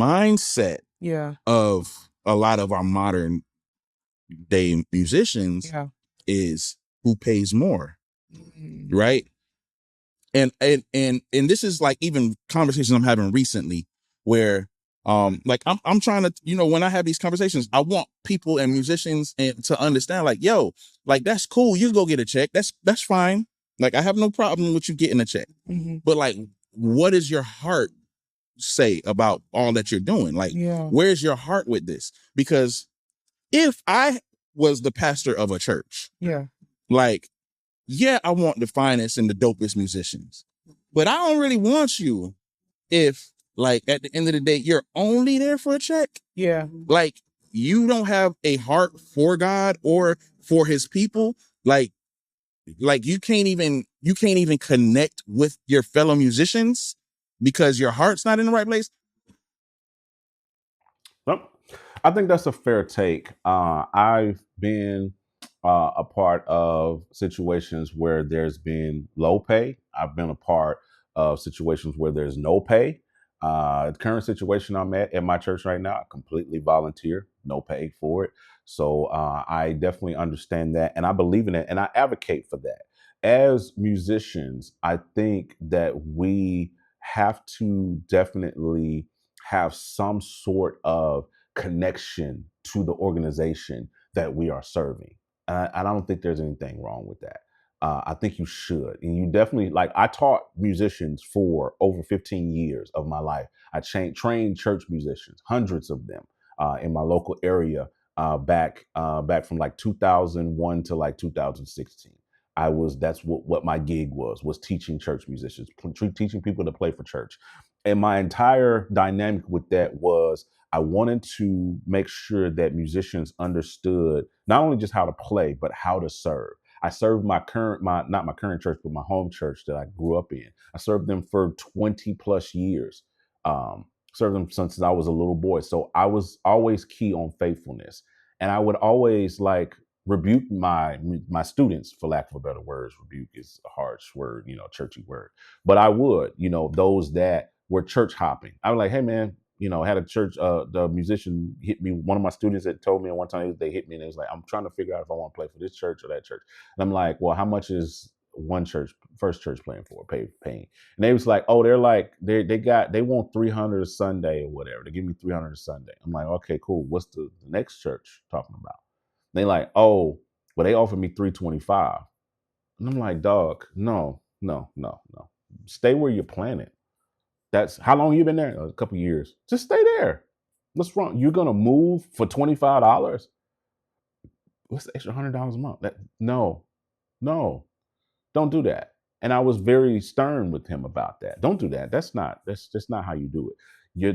mindset Yeah. of a lot of our modern day musicians Yeah. is who pays more, Mhm. right? And this is like even conversations I'm having recently where like I'm trying to, when I have these conversations, I want people and musicians to understand, like, yo, like, that's cool, you go get a check, that's fine, like, I have no problem with you getting a check, but like, what does your heart say about all that you're doing? Like, Yeah. where's your heart with this? Because if I was the pastor of a church, Yeah. like, yeah, I want the finest and the dopest musicians, but I don't really want you if, like, at the end of the day, you're only there for a check. Yeah. Like, you don't have a heart for God or for his people. Like you can't even connect with your fellow musicians because your heart's not in the right place. Nope. I think that's a fair take. I've been a part of situations where there's been low pay. I've been a part of situations where there's no pay. The current situation I'm at my church right now, I completely volunteer, no pay for it. So I definitely understand that, and I believe in it, and I advocate for that. As musicians, I think that we have to definitely have some sort of connection to the organization that we are serving. And I don't think there's anything wrong with that. I think you should. And you definitely, like, I taught musicians for over 15 years of my life. I trained church musicians, hundreds of them in my local area back from like 2001 to like 2016. That's what my gig was teaching church musicians, teaching people to play for church. And my entire dynamic with that was I wanted to make sure that musicians understood not only just how to play, but how to serve. I served not my current church, but my home church that I grew up in. I served them for 20 plus years. Served them since I was a little boy. So I was always key on faithfulness. And I would always like rebuke my students, for lack of a better word. Rebuke is a harsh word, churchy word. But I would, those that were church hopping. I was like, hey man, had a church, the musician hit me. One of my students that told me one time they hit me and they was like, I'm trying to figure out if I want to play for this church or that church. And I'm like, well, how much is first church playing for, paying? And they was like, oh, they're like, they want 300 a Sunday or whatever. They give me 300 a Sunday. I'm like, okay, cool. What's the next church talking about? And they like, oh, well, they offered me 325. And I'm like, dog, no. Stay where you're planted. That's how long you been there? A couple years. Just stay there. What's wrong? You're gonna move for $25? What's the extra $100 a month? No, don't do that. And I was very stern with him about that. Don't do that. That's just not how you do it.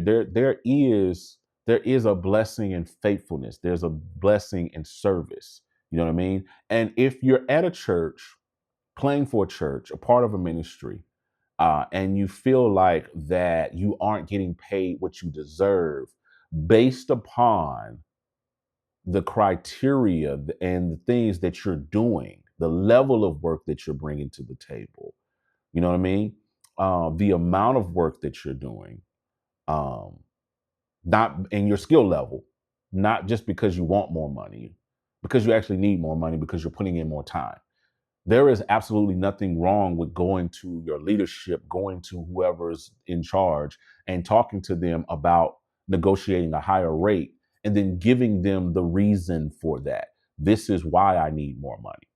There is a blessing in faithfulness. There's a blessing in service. You know what I mean? And if you're at a church, playing for a church, a part of a ministry, and you feel like that you aren't getting paid what you deserve based upon the criteria and the things that you're doing, the level of work that you're bringing to the table, you know what I mean? The amount of work that you're doing, um, not in your skill level, not just because you want more money, because you actually need more money because you're putting in more time. There is absolutely nothing wrong with going to your leadership, going to whoever's in charge and talking to them about negotiating a higher rate and then giving them the reason for that. This is why I need more money.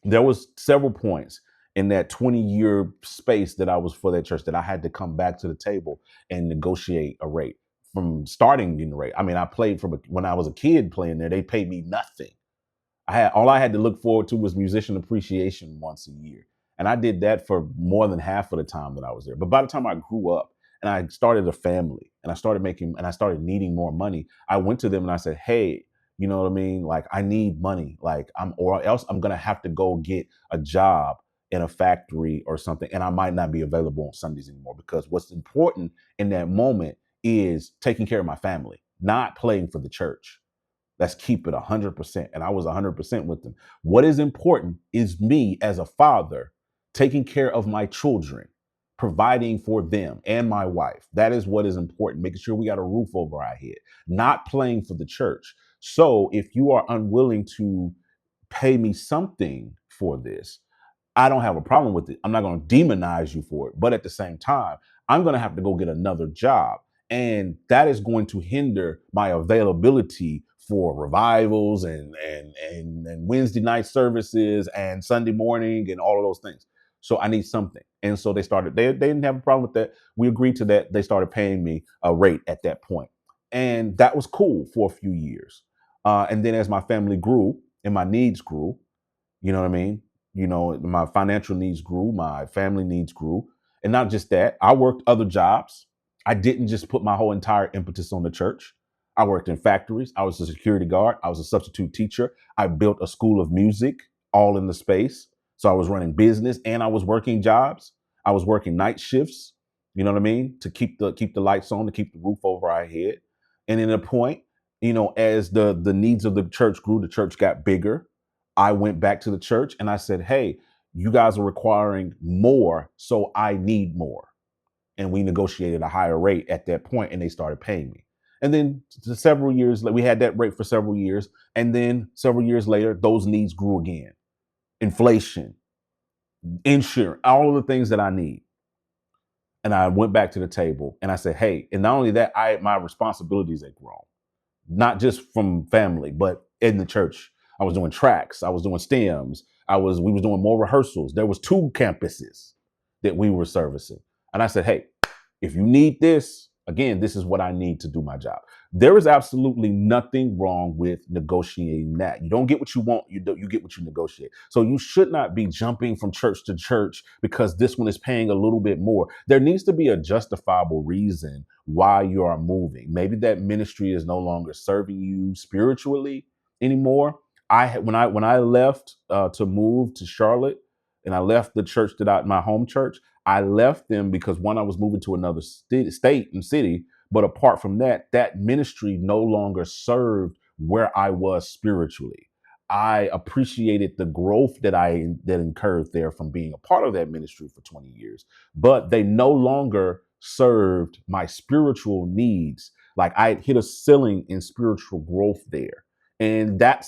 There was several points in that 20-year space that I was for that church that I had to come back to the table and negotiate a rate from starting in the rate. I mean, I played when I was a kid playing there, they paid me nothing. All I had to look forward to was musician appreciation once a year. And I did that for more than half of the time that I was there. But by the time I grew up and I started a family and I started needing more money, I went to them and I said, hey, you know what I mean? Like, I need money. Like, or else I'm going to have to go get a job in a factory or something. And I might not be available on Sundays anymore, because what's important in that moment is taking care of my family, not playing for the church. Let's keep it 100%. And I was 100% with them. What is important is me as a father taking care of my children, providing for them and my wife. That is what is important, making sure we got a roof over our head, not playing for the church. So if you are unwilling to pay me something for this, I don't have a problem with it. I'm not going to demonize you for it. But at the same time, I'm going to have to go get another job. And that is going to hinder my availability for revivals and Wednesday night services and Sunday morning and all of those things. So I need something. And so they didn't have a problem with that. We agreed to that. They started paying me a rate at that point. And that was cool for a few years. And then as my family grew and my needs grew, you know what I mean? You know, my financial needs grew, my family needs grew. And not just that, I worked other jobs. I didn't just put my whole entire impetus on the church. I worked in factories. I was a security guard. I was a substitute teacher. I built a school of music all in the space. So I was running business and I was working jobs. I was working night shifts, you know what I mean? To keep the lights on, to keep the roof over our head. And in a point, you know, as the needs of the church grew, the church got bigger. I went back to the church and I said, hey, you guys are requiring more, so I need more. And we negotiated a higher rate at that point and they started paying me. And then several years, we had that rate for several years. And then several years later, those needs grew again. Inflation, insurance, all of the things that I need. And I went back to the table and I said, hey, and not only that, my responsibilities had grown, not just from family, but in the church. I was doing tracks. I was doing stems. We was doing more rehearsals. There was 2 campuses that we were servicing. And I said, hey, if you need this, again, this is what I need to do my job. There is absolutely nothing wrong with negotiating that. You don't get what you want, you get what you negotiate. So you should not be jumping from church to church because this one is paying a little bit more. There needs to be a justifiable reason why you are moving. Maybe that ministry is no longer serving you spiritually anymore. When I left to move to Charlotte, and I left the church my home church, I left them because one, I was moving to another state and city. But apart from that, that ministry no longer served where I was spiritually. I appreciated the growth that incurred there from being a part of that ministry for 20 years, but they no longer served my spiritual needs. Like I had hit a ceiling in spiritual growth there. And my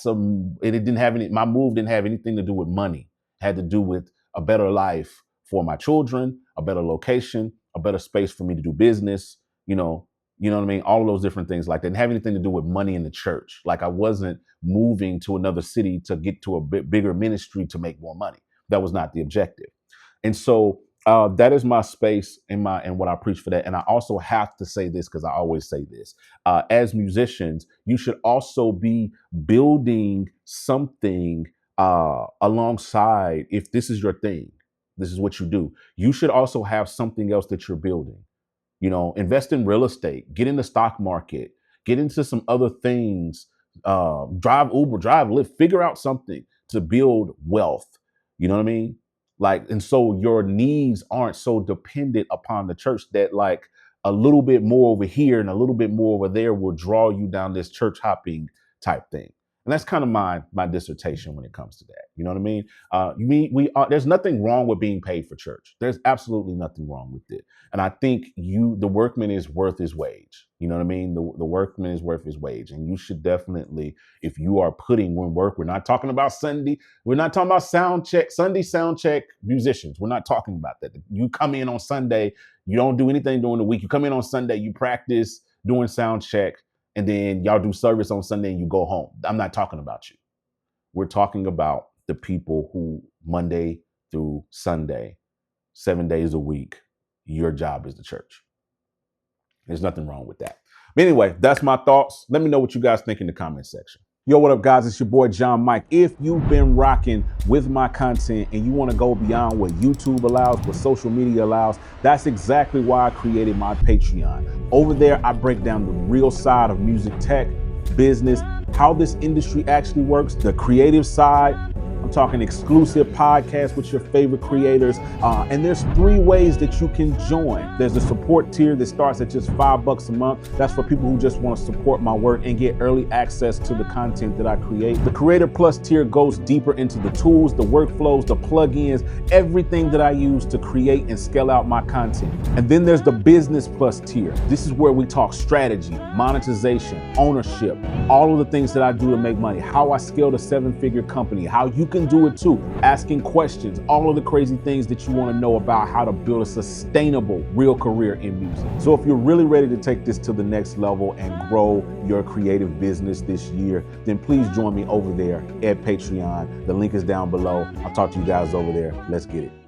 move didn't have anything to do with money. It had to do with a better life for my children, a better location, a better space for me to do business, you know what I mean? All of those different things like that. Didn't have anything to do with money in the church. Like I wasn't moving to another city to get to a bit bigger ministry to make more money. That was not the objective. And so that is my space and what I preach for that. And I also have to say this because I always say this. As musicians, you should also be building something alongside. If this is your thing, this is what you do. You should also have something else that you're building. You know, invest in real estate, get in the stock market, get into some other things, drive Uber, drive Lyft, figure out something to build wealth. You know what I mean? Like, and so your needs aren't so dependent upon the church that like a little bit more over here and a little bit more over there will draw you down this church hopping type thing. And that's kind of my dissertation when it comes to that. You know what I mean? There's nothing wrong with being paid for church. There's absolutely nothing wrong with it. And I think the workman is worth his wage. You know what I mean? The workman is worth his wage. And you should definitely, if you are putting in work, we're not talking about Sunday. We're not talking about Sunday sound check musicians. We're not talking about that. You come in on Sunday, you don't do anything during the week. You come in on Sunday, you practice doing sound check, and then y'all do service on Sunday and you go home. I'm not talking about you. We're talking about the people who Monday through Sunday, 7 days a week, your job is the church. There's nothing wrong with that. But anyway, that's my thoughts. Let me know what you guys think in the comment section. Yo, what up, guys? It's your boy, John Mike. If you've been rocking with my content and you want to go beyond what YouTube allows, what social media allows, that's exactly why I created my Patreon. Over there, I break down the real side of music tech, business, how this industry actually works, the creative side. I'm I'm talking exclusive podcasts with your favorite creators. And there's 3 ways that you can join. There's a support tier that starts at just $5 a month. That's for people who just want to support my work and get early access to the content that I create. The Creator Plus tier goes deeper into the tools, the workflows, the plugins, everything that I use to create and scale out my content. And then there's the Business Plus tier. This is where we talk strategy, monetization, ownership, all of the things that I do to make money, how I scaled a 7-figure company, how you can do it too, asking questions, all of the crazy things that you want to know about how to build a sustainable, real career in music. So if you're really ready to take this to the next level and grow your creative business this year, then please join me over there at Patreon. The link is down below. I'll talk to you guys over there. Let's get it.